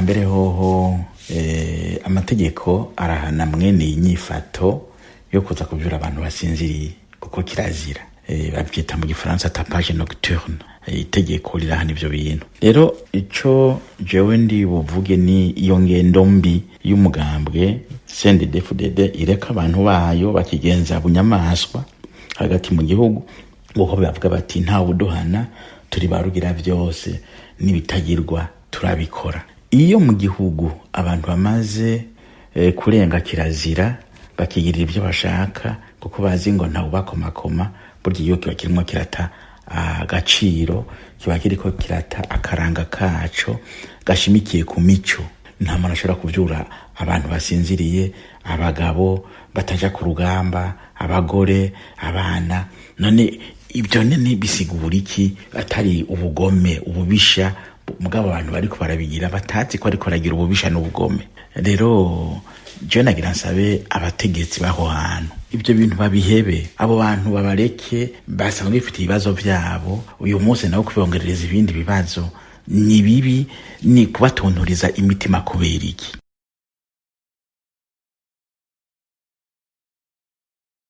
ubwa mbere hoho amategeko arahana mwene inyifato yo kuza kuvyura abantu basinziriye kuko kirazira, bavyita mu gifaransa tapage nocturne. Itegeko rirahana ivyo bintu. Rero ico jewe ndi buvuge ni iyo ngendo mbi y'umugambwe CNDD-FDD ireka abantu bayo bakigenza bunyamaswa hagati mu gihugu, uko bavuga bati nta buduhana turi barugira vyose n'ibitagirwa turabikora. Iyo mu gihugu abantu bamaze kurenga kirazira bakigirira ivyo bashaka kuko bazi ngo nta ubakomakoma, burya iyo kiba kirimo kirata agaciro, kiba kiriko kirata akaranga kaco gashimikiye ku mico. Nta muntu ashobora kuvyura abantu basinziriye, abagabo bataja ku rugamba, abagore, abana. None ibyo nene bisigura iki atari ubugome, ububisha? Mugabo abantu bariko barabigira batazi ko ariko aragira ububisha n'ubugome. Rero je nagira nsabe abategetsi baho hantu ibyo bintu babihebe, abo bantu babareke, basanzwe bifite ibibazo vyabo. Uyu munsi nawo kubongerereza ibindi bibazo ni bibi, ni kubatonturiza imitima kubera iki?